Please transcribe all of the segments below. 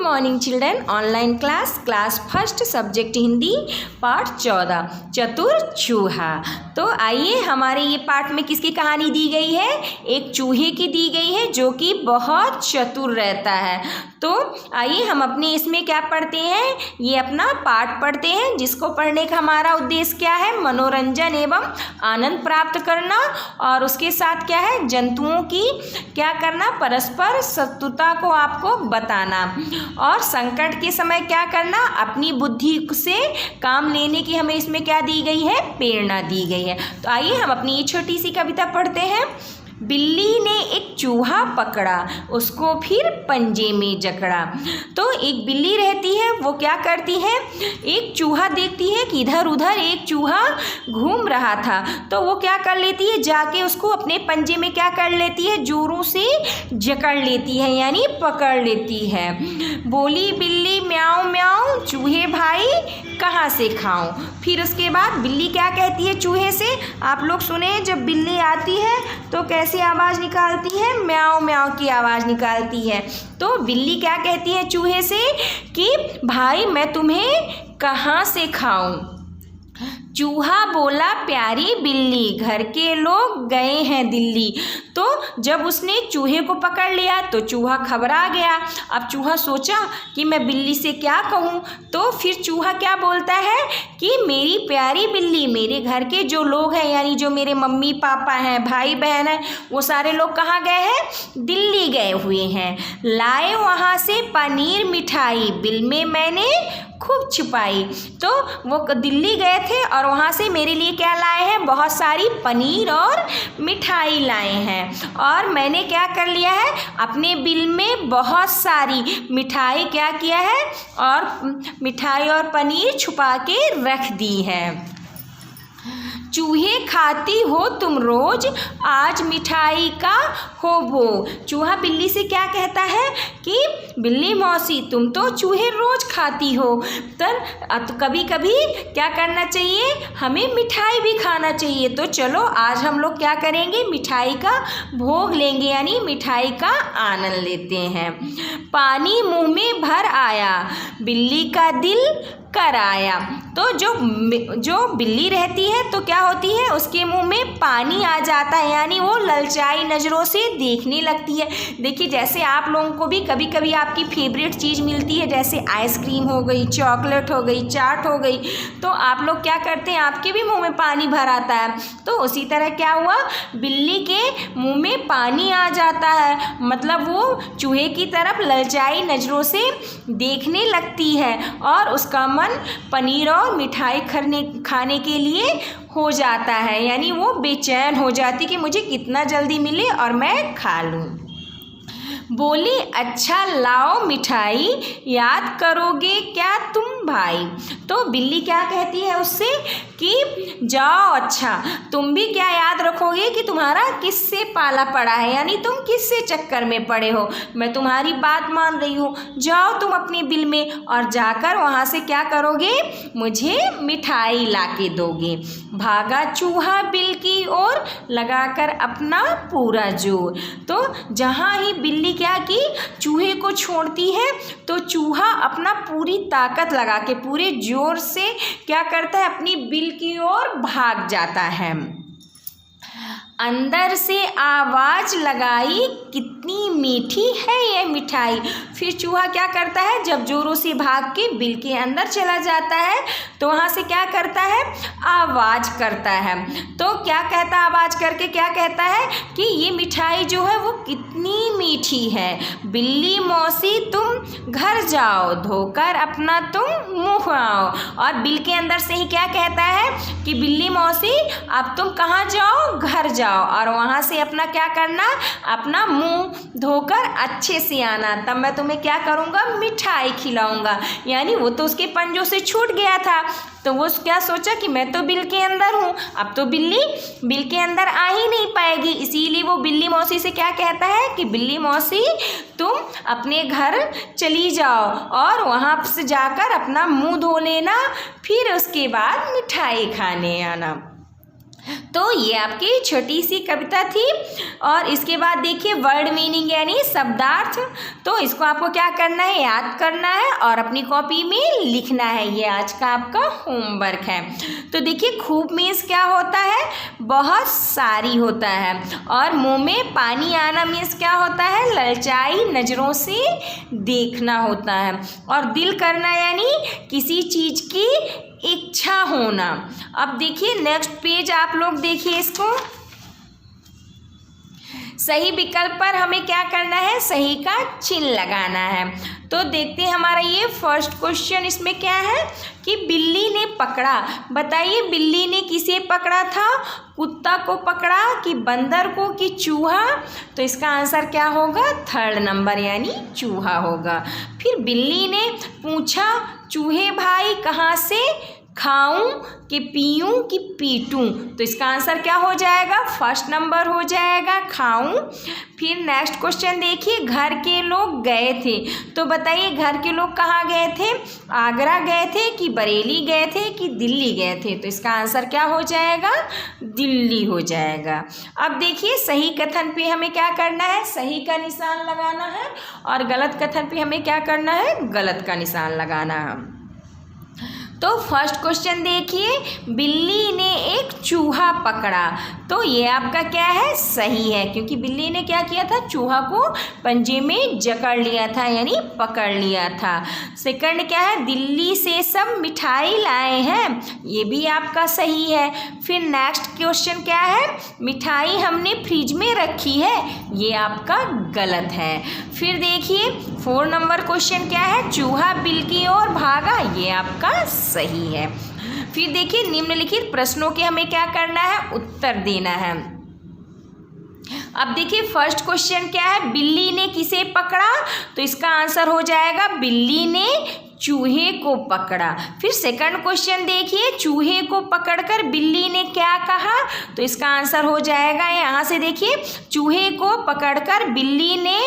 Morning children. Online class first subject Hindi पाठ 14 चतुर चूहा। तो आइए, हमारे ये पाठ में किसकी कहानी दी गई है? एक चूहे की दी गई है जो कि बहुत चतुर रहता है। तो आइए हम अपने इसमें क्या पढ़ते हैं, ये अपना पाठ पढ़ते हैं, जिसको पढ़ने का हमारा उद्देश्य क्या है? मनोरंजन एवं आनंद प्राप्त करना, और उसके साथ क्या है? जंतुओं की क्या करना? परस्पर शत्रुता को आपको बताना, और संकट के समय क्या करना? अपनी बुद्धि से काम लेने की हमें इसमें क्या दी गई है? प्रेरणा दी गई है। तो आइए हम अपनी ये छोटी सी कविता पढ़ते हैं। बिल्ली ने एक चूहा पकड़ा, उसको फिर पंजे में जकड़ा। तो एक बिल्ली रहती है, वो क्या करती है? एक चूहा देखती है कि इधर उधर एक चूहा घूम रहा था, तो वो क्या कर लेती है? जाके उसको अपने पंजे में क्या कर लेती है? जोरों से जकड़ लेती है, यानी पकड़ लेती है। बोली बिल्ली म्याऊं म्याऊं, चूहे भाई कहाँ से खाऊं। फिर उसके बाद बिल्ली क्या कहती है चूहे से? आप लोग सुने, जब बिल्ली आती है तो कैसी आवाज़ निकालती है? म्याऊं म्याऊं की आवाज़ निकालती है। तो बिल्ली क्या कहती है चूहे से कि भाई मैं तुम्हें कहाँ से खाऊं। चूहा बोला प्यारी बिल्ली, घर के लोग गए हैं दिल्ली। तो जब उसने चूहे को पकड़ लिया तो चूहा घबरा गया। अब चूहा सोचा कि मैं बिल्ली से क्या कहूँ, तो फिर चूहा क्या बोलता है कि मेरी प्यारी बिल्ली, मेरे घर के जो लोग हैं, यानी जो मेरे मम्मी पापा हैं, भाई बहन हैं, वो सारे लोग कहाँ गए हैं? दिल्ली गए हुए हैं। लाए वहाँ से पनीर मिठाई, बिल में मैंने खूब छुपाई। तो वो दिल्ली गए थे और वहाँ से मेरे लिए क्या लाए हैं? बहुत सारी पनीर और मिठाई लाए हैं, और मैंने क्या कर लिया है? अपने बिल में बहुत सारी मिठाई क्या किया है? और मिठाई और पनीर छुपा के रख दी है। चूहे खाती हो तुम रोज, आज मिठाई का हो भोग। चूहा बिल्ली से क्या कहता है कि बिल्ली मौसी तुम तो चूहे रोज खाती हो, तो कभी कभी क्या करना चाहिए? हमें मिठाई भी खाना चाहिए। तो चलो आज हम लोग क्या करेंगे? मिठाई का भोग लेंगे, यानी मिठाई का आनंद लेते हैं। पानी मुंह में भर आया, बिल्ली का दिल कराया। तो जो बिल्ली रहती है तो क्या होती है? उसके मुंह में पानी आ जाता है, यानी वो ललचाई नज़रों से देखने लगती है। देखिए, जैसे आप लोगों को भी कभी कभी आपकी फेवरेट चीज़ मिलती है, जैसे आइसक्रीम हो गई, चॉकलेट हो गई, चाट हो गई, तो आप लोग क्या करते हैं? आपके भी मुंह में पानी भर आता है। तो उसी तरह क्या हुआ? बिल्ली के मुंह में पानी आ जाता है, मतलब वो चूहे की तरफ ललचाई नज़रों से देखने लगती है, और उसका मन पनीर और मिठाई खाने के लिए हो जाता है, यानी वो बेचैन हो जाती कि मुझे कितना जल्दी मिले और मैं खा लूँ। बोली अच्छा लाओ मिठाई, याद करोगे क्या तुम भाई। तो बिल्ली क्या कहती है उससे कि जाओ, अच्छा तुम भी क्या याद रखोगे कि तुम्हारा किससे पाला पड़ा है, यानी तुम किससे चक्कर में पड़े हो। मैं तुम्हारी बात मान रही हूँ, जाओ तुम अपने बिल में और जाकर वहाँ से क्या करोगे? मुझे मिठाई ला के दोगे। भागा चूहा बिल की ओर, लगाकर अपना पूरा जोर। तो जहाँ ही बिल्ली क्या की चूहे को छोड़ती है, तो चूहा अपना पूरी ताकत लगा के पूरे जोर से क्या करता है? अपनी बिल की ओर भाग जाता है। अंदर से आवाज़ लगाई, कितनी मीठी है ये मिठाई। फिर चूहा क्या करता है? जब जोरों से भाग के बिल के अंदर चला जाता है, तो वहाँ से क्या करता है? आवाज़ करता है। तो क्या कहता है? आवाज़ करके क्या कहता है कि ये मिठाई जो है वो कितनी मीठी है। बिल्ली मौसी तुम घर जाओ, धोकर अपना तुम मुँह आओ। और बिल के अंदर से ही क्या कहता है कि बिल्ली मौसी अब तुम कहाँ जाओ? घर जाओ, और वहाँ से अपना क्या करना? अपना मुंह धोकर अच्छे से आना, तब मैं तुम्हें क्या करूँगा? मिठाई खिलाऊंगा। यानी वो तो उसके पंजों से छूट गया था, तो वो क्या सोचा कि मैं तो बिल के अंदर हूँ, अब तो बिल्ली बिल के अंदर आ ही नहीं पाएगी। इसीलिए वो बिल्ली मौसी से क्या कहता है कि बिल्ली मौसी तुम अपने घर चली जाओ, और वहाँ से जाकर अपना मुंह धो लेना, फिर उसके बाद मिठाई खाने आना। तो ये आपकी छोटी सी कविता थी। और इसके बाद देखिए वर्ड मीनिंग यानी शब्दार्थ। तो इसको आपको क्या करना है, याद करना है और अपनी कॉपी में लिखना है। ये आज का आपका होमवर्क है। तो देखिए खूब मीन्स क्या होता है, बहुत सारी होता है। और मुंह में पानी आना मीन्स क्या होता है, ललचाई नज़रों से देखना होता है। और दिल करना यानी किसी चीज़ की इच्छा होना। अब देखिए नेक्स्ट पेज आप लोग देखिए इसको। सही विकल्प पर हमें क्या करना है, सही का चिन्ह लगाना है। तो देखते हैं हमारा ये फर्स्ट क्वेश्चन इसमें क्या है कि बिल्ली ने पकड़ा। बताइए बिल्ली ने किसे पकड़ा था, कुत्ता को पकड़ा कि बंदर को कि चूहा। तो इसका आंसर क्या होगा, थर्ड नंबर यानी चूहा होगा। फिर बिल्ली ने पूछा चूहे भाई कहाँ से खाऊं कि पीऊं कि पीटूं। तो इसका आंसर क्या हो जाएगा, फर्स्ट नंबर हो जाएगा खाऊं। फिर नेक्स्ट क्वेश्चन देखिए, घर के लोग गए थे। तो बताइए घर के लोग कहाँ गए थे, आगरा गए थे कि बरेली गए थे कि दिल्ली गए थे। तो इसका आंसर क्या हो जाएगा, दिल्ली हो जाएगा। अब देखिए सही कथन पे हमें क्या करना है, सही का निशान लगाना है। और गलत कथन पे हमें क्या करना है, गलत का निशान लगाना है। तो फर्स्ट क्वेश्चन देखिए, बिल्ली ने एक चूहा पकड़ा। तो ये आपका क्या है, सही है, क्योंकि बिल्ली ने क्या किया था, चूहा को पंजे में जकड़ लिया था यानी पकड़ लिया था। सेकंड क्या है, दिल्ली से सब मिठाई लाए हैं। ये भी आपका सही है। फिर नेक्स्ट क्वेश्चन क्या है, मिठाई हमने फ्रिज में रखी है। ये आपका गलत है। फिर देखिए 4 नंबर क्वेश्चन क्या है, चूहा बिल की ओर भागा। ये आपका सही है। फिर देखिए निम्नलिखित प्रश्नों के हमें क्या करना है, उत्तर देना है। अब देखिए फर्स्ट क्वेश्चन क्या है, बिल्ली ने किसे पकड़ा। तो इसका आंसर हो जाएगा बिल्ली ने चूहे को पकड़ा। फिर सेकंड क्वेश्चन देखिए, चूहे को पकड़कर बिल्ली ने क्या कहा। तो इसका आंसर हो जाएगा, यहाँ से देखिए चूहे को पकड़कर बिल्ली ने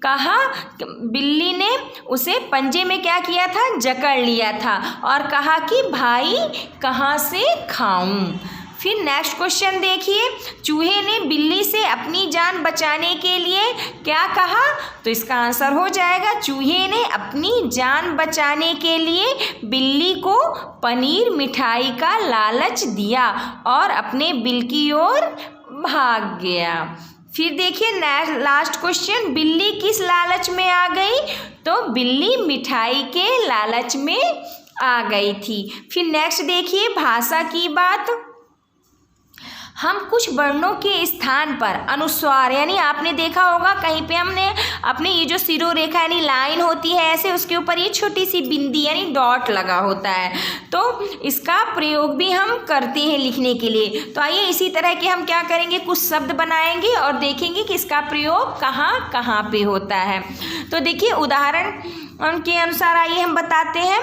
कहा, बिल्ली ने उसे पंजे में क्या किया था, जकड़ लिया था और कहा कि भाई कहाँ से खाऊं। फिर नेक्स्ट क्वेश्चन देखिए, चूहे ने बिल्ली से अपनी जान बचाने के लिए क्या कहा। तो इसका आंसर हो जाएगा, चूहे ने अपनी जान बचाने के लिए बिल्ली को पनीर मिठाई का लालच दिया और अपने बिल की ओर भाग गया। फिर देखिए लास्ट क्वेश्चन, बिल्ली किस लालच में आ गई। तो बिल्ली मिठाई के लालच में आ गई थी। फिर नेक्स्ट देखिए भाषा की बात, हम कुछ वर्णों के स्थान पर अनुस्वार यानी आपने देखा होगा कहीं पे हमने अपने ये जो सिरोरेखा यानी लाइन होती है ऐसे, उसके ऊपर ये छोटी सी बिंदी यानी डॉट लगा होता है। तो इसका प्रयोग भी हम करते हैं लिखने के लिए। तो आइए इसी तरह के हम क्या करेंगे, कुछ शब्द बनाएंगे और देखेंगे कि इसका प्रयोग कहाँ कहाँ पे होता है। तो देखिए उदाहरण उनके अनुसार आइए हम बताते हैं।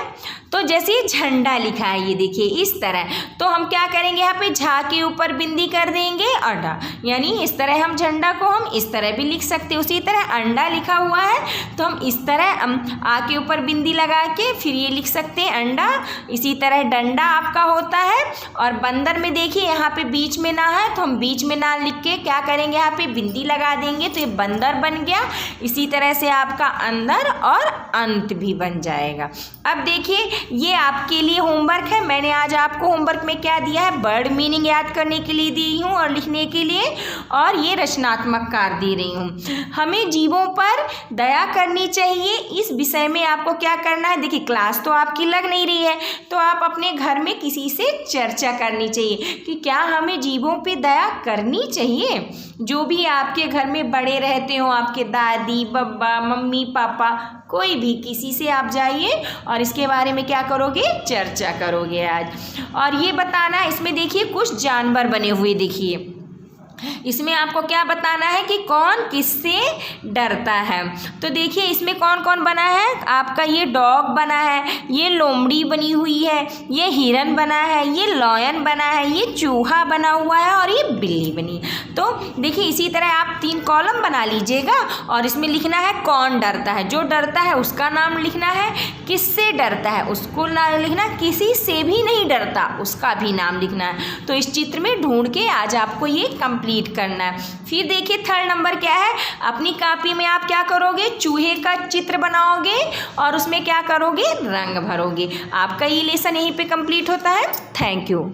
तो जैसे झंडा लिखा है ये देखिए इस तरह, तो हम क्या करेंगे, यहाँ पे झा के ऊपर बिंदी कर देंगे और डा, यानी इस तरह हम झंडा को हम इस तरह भी लिख सकते हैं। उसी तरह अंडा लिखा हुआ है तो हम इस तरह आ के ऊपर बिंदी लगा के फिर ये लिख सकते हैं अंडा। इसी तरह डंडा आपका होता है। और बंदर में देखिए यहाँ पे बीच में ना है तो हम बीच में ना लिख के क्या करेंगे, यहाँ पे बिंदी लगा देंगे तो ये बंदर बन गया। इसी तरह से आपका अंदर और अंत भी बन जाएगा। अब देखिए ये आपके लिए होमवर्क है। मैंने आज आपको होमवर्क में क्या दिया है, वर्ड मीनिंग याद करने के लिए दी हूँ और लिखने के लिए, और ये रचनात्मक कार्य दे रही हूँ। हमें जीवों पर दया करनी चाहिए, इस विषय में आपको क्या करना है। देखिए क्लास तो आपकी लग नहीं रही है तो आप अपने घर में किसी से चर्चा करनी चाहिए कि क्या हमें जीवों पर दया करनी चाहिए। जो भी आपके घर में बड़े रहते हो, आपके दादी बब्बा मम्मी पापा, कोई भी किसी से आप जाइए और इसके बारे में क्या करोगे, चर्चा करोगे आज। और ये बताना, इसमें देखिए कुछ जानवर बने हुए, देखिए इसमें आपको क्या बताना है कि कौन किससे डरता है। तो देखिए इसमें कौन कौन बना है, आपका ये डॉग बना है, ये लोमड़ी बनी हुई है, ये हिरन बना है, ये लॉयन बना है, ये चूहा बना हुआ है और ये बिल्ली बनी। तो देखिए इसी तरह आप 3 कॉलम बना लीजिएगा और इसमें लिखना है कौन डरता है। जो डरता है उसका नाम लिखना है, किससे डरता है उसको नाम लिखना, किसी से भी नहीं डरता उसका भी नाम लिखना है। तो इस चित्र में ढूंढ के आज आपको ये कंप्लीट करना है। फिर देखिए 3rd नंबर क्या है, अपनी कॉपी में आप क्या करोगे, चूहे का चित्र बनाओगे और उसमें क्या करोगे, रंग भरोगे। आपका ये लेसन यहीं पे कंप्लीट होता है। Thank you.